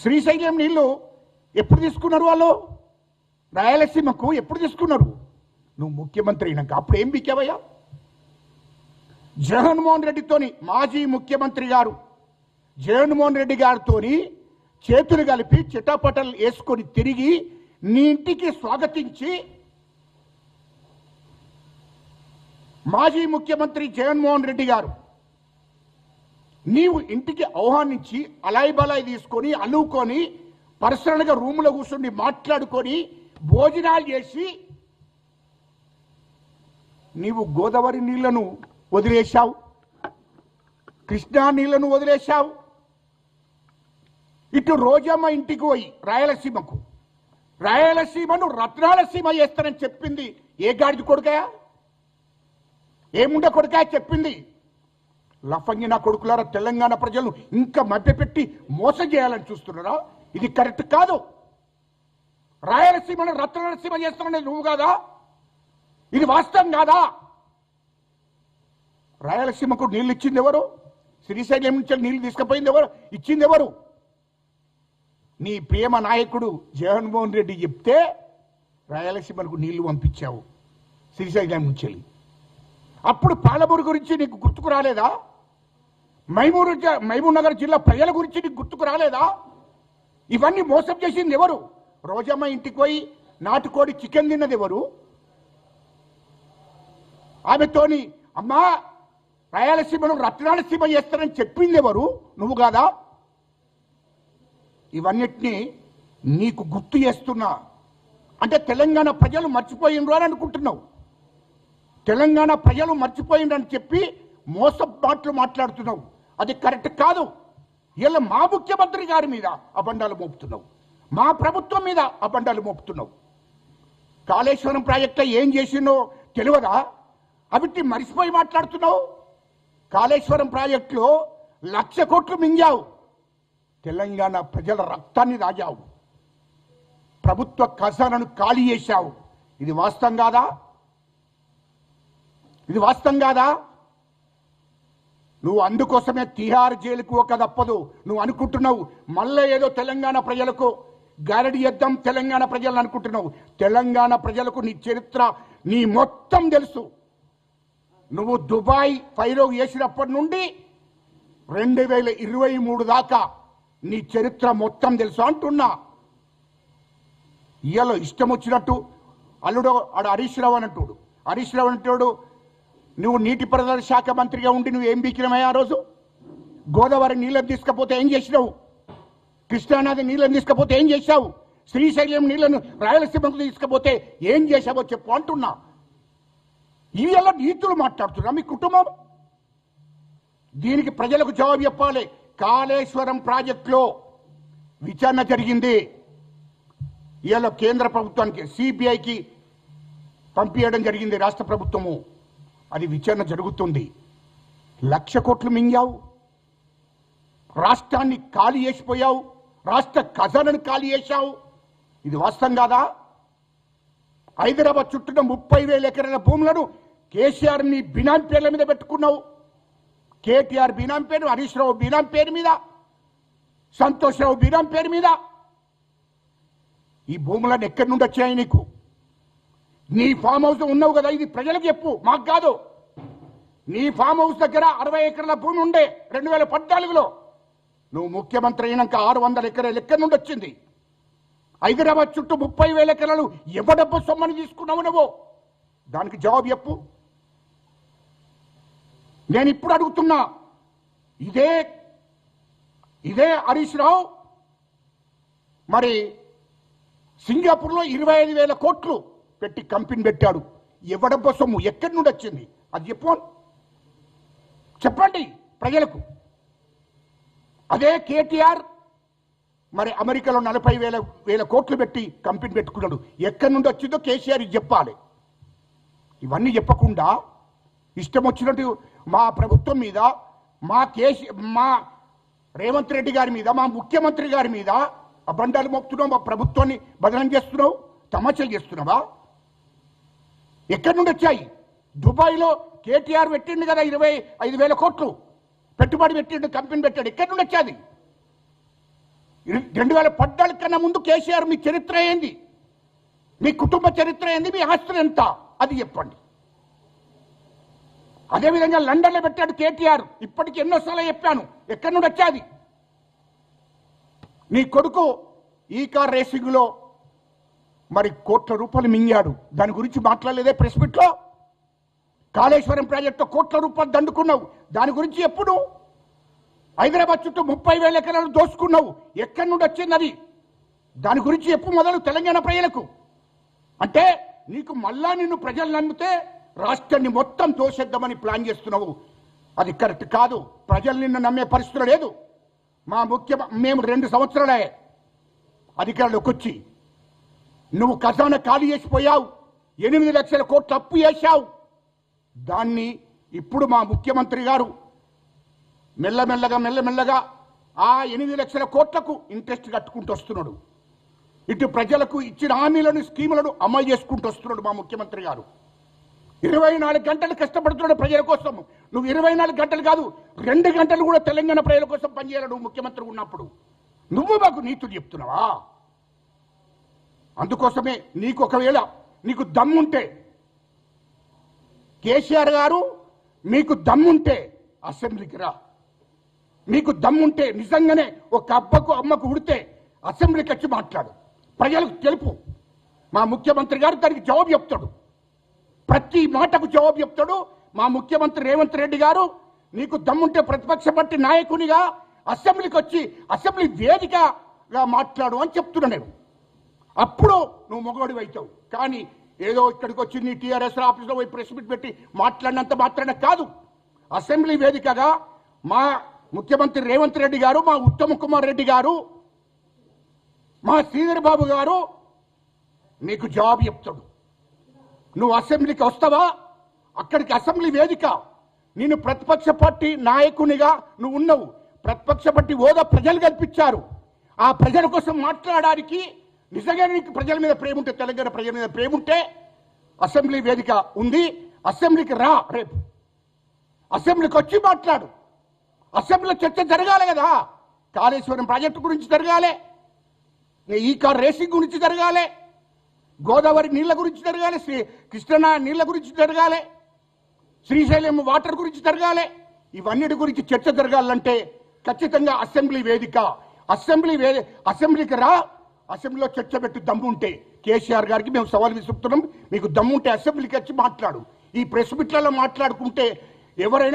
శ్రీశైలం నీళ్లు ఎప్పుడు తీసుకున్నారు వాళ్ళు? రాయలసీమకు ఎప్పుడు తీసుకున్నారు? నువ్వు ముఖ్యమంత్రి అయినాక అప్పుడు ఏం బిక్కావయ్యా? జగన్మోహన్ రెడ్డితోని, మాజీ ముఖ్యమంత్రి గారు జగన్మోహన్ రెడ్డి గారితో చేతులు కలిపి చిటాపటలు వేసుకొని తిరిగి నీ ఇంటికి స్వాగతించి మాజీ ముఖ్యమంత్రి జగన్మోహన్ రెడ్డి గారు నీవు ఇంటికి ఆహ్వానించి అలాయి బలాయి తీసుకొని అల్లుకొని పర్సనల్గా రూములో కూర్చొని మాట్లాడుకొని భోజనాలు చేసి నీవు గోదావరి నీళ్లను వదిలేశావు, కృష్ణా నీళ్లను వదిలేశావు. ఇటు రోజమ్మ ఇంటికి పోయి రాయలసీమను రత్నాలసీమ చేస్తానని చెప్పింది ఏ గాడిది కొడుకయా? ఏముండ కొడుకయా చెప్పింది? లఫంగిన కొడుకులారా, తెలంగాణ ప్రజలను ఇంకా మభ్యపెట్టి మోసం చేయాలని చూస్తున్నారా? ఇది కరెక్ట్ కాదు. రాయలసీమను రత్నాలసీమ చేస్తానని నువ్వు కాదా? ఇది వాస్తవం కాదా? రాయలసీమకు నీళ్ళు ఇచ్చింది ఎవరు? శ్రీశైలం నుంచి నీళ్లు తీసుకుపోయింది ఎవరు? ఇచ్చింది ఎవరు? నీ ప్రేమ నాయకుడు జగన్మోహన్ రెడ్డి చెప్తే రాయలసీమకు నీళ్లు పంపించావు శ్రీశైలం నుంచి. అప్పుడు పాలమూరు గురించి నీకు గుర్తుకు రాలేదా? మహబూబ్ నగర్ జిల్లా ప్రజల గురించి నీకు గుర్తుకు రాలేదా? ఇవన్నీ మోసం చేసింది ఎవరు? రోజమ్మ ఇంటికి పోయి నాటుకోడి చికెన్ తిన్నది ఎవరు? ఆమెతోని అమ్మా రాయలసీమను రత్నాలసీమ చేస్తానని చెప్పింది ఎవరు? నువ్వు కాదా? ఇవన్నిటినీ నీకు గుర్తు చేస్తున్నా. అంటే తెలంగాణ ప్రజలు మర్చిపోయినరు అని అనుకుంటున్నావు. తెలంగాణ ప్రజలు మర్చిపోయిండ్రని చెప్పి మోసం మాటలు మాట్లాడుతున్నావు. అది కరెక్ట్ కాదు. ఇలా మా ముఖ్యమంత్రి గారి మీద అబండాలు మోపుతున్నావు, మా ప్రభుత్వం మీద అబండాలు మోపుతున్నావు. కాళేశ్వరం ప్రాజెక్టులో ఏం చేసిందో తెలియదా? అవిటి మరిసిపోయి మాట్లాడుతున్నావు. కాళేశ్వరం ప్రాజెక్టులో 1,00,000 కోట్లు మింగావు. తెలంగాణ ప్రజల రక్తాన్ని రాజావు. ప్రభుత్వ ఖజానాను ఖాళీ చేశావు. ఇది వాస్తవం కాదా? ఇది వాస్తవం కాదా? నువ్వు అందుకోసమే తిహార్ జైలుకు ఒక తప్పదు నువ్వు అనుకుంటున్నావు. మళ్ళీ ఏదో తెలంగాణ ప్రజలకు గారడి చేద్దాం తెలంగాణ ప్రజలను అనుకుంటున్నావు. తెలంగాణ ప్రజలకు నీ చరిత్ర నీ మొత్తం తెలుసు. నువ్వు దుబాయ్ ఫైరో చేసినప్పటి నుండి 2023 దాకా నీ చరిత్ర మొత్తం తెలుసు అంటున్నా. ఇయ్యలో ఇష్టం వచ్చినట్టు అల్లుడు ఆడు హరీష్ రావు అంటాడు. నువ్వు నీటిపారుదల శాఖ మంత్రిగా ఉండి నువ్వు ఏం బీకినమయ్యా? ఆ రోజు గోదావరి నీళ్ళని తీసుకపోతే ఏం చేసినావు? కృష్ణానది నీళ్ళని తీసుకపోతే ఏం చేశావు? శ్రీశైలం నీళ్లను రాయలసీమకు తీసుకపోతే ఏం చేశావో చెప్పు అంటున్నా. ఇవాళ నీతులు మాట్లాడుతున్నా మీ కుటుంబం. దీనికి ప్రజలకు జవాబు చెప్పాలి. కాళేశ్వరం ప్రాజెక్టులో విచారణ జరిగింది. ఇవాళ కేంద్ర ప్రభుత్వానికి సిబిఐకి పంపించడం జరిగింది రాష్ట్ర ప్రభుత్వము. అది విచారణ జరుగుతుంది. 1,00,000 కోట్లు మింగావు, రాష్ట్రాన్ని ఖాళీ చేసిపోయావు, రాష్ట్ర ఖజానాను ఖాళీ చేశావు. ఇది వాస్తవం కాదా? హైదరాబాద్ చుట్టూ 30,000 ఎకరాల భూములను కేసీఆర్ ని బినామీ పేర్ల మీద పెట్టుకున్నావు. కేటీఆర్ బినామీ పేరు, హరీష్ రావు బినామీ పేరు మీద, సంతోష్ రావు బినామీ పేరు మీద. ఈ భూములను ఎక్కడి నుండి వచ్చాయి నీకు? నీ ఫామ్ హౌస్ ఉన్నావు కదా, ఇది ప్రజలకు చెప్పు, మాకు కాదు. నీ ఫామ్ హౌస్ దగ్గర 60 ఎకరాల భూమి ఉండే 2014లో. నువ్వు ముఖ్యమంత్రి అయినాక 600 ఎకరాలు ఎక్కడి నుండి వచ్చింది? హైదరాబాద్ చుట్టూ 30,000 ఎకరాలు ఎవడబ్బు సొమ్మని తీసుకున్నావు నువ్వు? దానికి జవాబు చెప్పు. నేను ఇప్పుడు అడుగుతున్నా. ఇదే హరీష్ రావు మరి సింగపూర్లో 25,000 కోట్లు పెట్టి కంపెనీ పెట్టాడు. ఎవడబ్బ సొమ్ము ఎక్కడి నుండి వచ్చింది? అది చెప్పండి ప్రజలకు. అదే కేటీఆర్ మరి అమెరికాలో 40,000 కోట్లు పెట్టి కంపెనీ పెట్టుకున్నాడు. ఎక్కడి నుండి వచ్చిందో కేసీఆర్ చెప్పాలి. ఇవన్నీ చెప్పకుండా ఇష్టం వచ్చినట్టు మా ప్రభుత్వం మీద, మా రేవంత్ రెడ్డి గారి మీద, మా ముఖ్యమంత్రి గారి మీద అబండాలు మోపుతున్నావు. మా ప్రభుత్వాన్ని బదనం చేస్తున్నావు, తమాషాలు చేస్తున్నావా? ఎక్కడి నుండి వచ్చాయి? దుబాయ్లో కేటీఆర్ పెట్టిండు కదా 25,000 కోట్లు పెట్టుబడి పెట్టిండు, కంపెనీ పెట్టాడు. ఎక్కడి నుండి వచ్చాది? 2014 కన్నా ముందు కేసీఆర్ మీ చరిత్ర ఏంది, మీ కుటుంబ చరిత్ర ఏంది, మీ ఆస్తులు ఎంత అది చెప్పండి. అదేవిధంగా లండన్లో పెట్టాడు కేటీఆర్, ఇప్పటికి ఎన్నోసార్లు చెప్పాను, ఎక్కడి నుండి వచ్చాది? నీ కొడుకు ఈ కార్ రేసింగ్లో మరి కోట్ల రూపాయలు మింగాడు, దాని గురించి మాట్లాడలేదే ప్రెస్ మీట్లో? కాళేశ్వరం ప్రాజెక్టు కోట్ల రూపాయలు దండుకున్నావు, దాని గురించి ఎప్పుడు? హైదరాబాద్ చుట్టూ 30,000 ఎకరాలు దోసుకున్నావు, ఎక్కడి నుండి వచ్చింది అది? దాని గురించి ఎప్పుడు మొదలు తెలంగాణ ప్రజలకు? అంటే నీకు మళ్ళా నిన్ను ప్రజలు నమ్మితే రాష్ట్రాన్ని మొత్తం దోషేద్దామని ప్లాన్ చేస్తున్నావు. అది కరెక్ట్ కాదు. ప్రజలు నిన్ను నమ్మే పరిస్థితులు లేదు. మేము 2 సంవత్సరాలే అధికారంలోకి వచ్చి నువ్వు ఖజానా ఖాళీ చేసిపోయావు, 8 లక్షల కోట్ల అప్పు చేశావు. దాన్ని ఇప్పుడు మా ముఖ్యమంత్రి గారు మెల్లమెల్లగా ఆ 8 లక్షల కోట్లకు ఇంట్రెస్ట్ కట్టుకుంటూ వస్తున్నాడు. ఇటు ప్రజలకు ఇచ్చిన హామీలను స్కీములను అమలు చేసుకుంటూ వస్తున్నాడు మా ముఖ్యమంత్రి గారు. 24 గంటలు కష్టపడుతున్నాడు ప్రజల కోసం. నువ్వు 24 గంటలు కాదు, 2 గంటలు కూడా తెలంగాణ ప్రజల కోసం పనిచేయాలి. నువ్వు ముఖ్యమంత్రి ఉన్నప్పుడు నువ్వు మాకు నీతులు చెప్తున్నావా? అందుకోసమే ఒకవేళ నీకు దమ్ముంటే, కేసీఆర్ గారు మీకు దమ్ముంటే అసెంబ్లీకి రా. మీకు దమ్ముంటే నిజంగానే ఒక అబ్బకు అమ్మకు ఉడితే అసెంబ్లీకి వచ్చి మాట్లాడు, ప్రజలకు తెలుపు. మా ముఖ్యమంత్రి గారు దానికి జవాబు చెప్తాడు, ప్రతి మాటకు జవాబు చెప్తాడు. మా ముఖ్యమంత్రి రేవంత్ రెడ్డి గారు నీకు దమ్ముంటే ప్రతిపక్ష పార్టీ నాయకునిగా అసెంబ్లీకి వచ్చి అసెంబ్లీ వేదికగా మాట్లాడు అని చెప్తున్నా నేను. అప్పుడు నువ్వు మొగోడివి అవుతావు. కానీ ఏదో ఇక్కడికి వచ్చి నీ టీఆర్ఎస్ ఆఫీస్లో పోయి ప్రెస్ మీట్ పెట్టి మాట్లాడినంత మాత్రాన కాదు. అసెంబ్లీ వేదికగా మా ముఖ్యమంత్రి రేవంత్ రెడ్డి గారు, మా ఉత్తమ్ కుమార్ రెడ్డి గారు, మా శ్రీధర్ బాబు గారు నీకు జవాబు చెప్తాడు. నువ్వు అసెంబ్లీకి వస్తావా? అక్కడికి అసెంబ్లీ వేదిక. నేను ప్రతిపక్ష పార్టీ నాయకునిగా నువ్వు ఉన్నావు. ప్రతిపక్ష పార్టీ హోదా ప్రజలు కల్పించారు. ఆ ప్రజల కోసం మాట్లాడడానికి నిజంగా నీకు ప్రజల మీద ప్రేమ ఉంటే, తెలంగాణ ప్రజల మీద ప్రేమ ఉంటే అసెంబ్లీ వేదిక ఉంది, అసెంబ్లీకి రా. రేపు అసెంబ్లీకి వచ్చి మాట్లాడు. అసెంబ్లీలో చర్చ జరగాలి కదా. కాళేశ్వరం ప్రాజెక్టు గురించి జరగాలి, ఈ కార్ రేసింగ్ గురించి జరగాలి, గోదావరి నీళ్ల గురించి జరగాలి, కృష్ణా నీళ్ల గురించి జరగాలి, శ్రీశైలం వాటర్ గురించి జరగాలి. ఇవన్నిటి గురించి చర్చ జరగాలంటే ఖచ్చితంగా అసెంబ్లీ వేదిక. అసెంబ్లీకి రా. అసెంబ్లీలో చర్చ పెట్టి దమ్ముంటే కేసీఆర్ గారికి మేము సవాల్ విసురుతున్నాం. మీకు దమ్ముంటే అసెంబ్లీకి వచ్చి మాట్లాడు. ఈ ప్రెస్ మీట్లలో మాట్లాడుకుంటే ఎవరైనా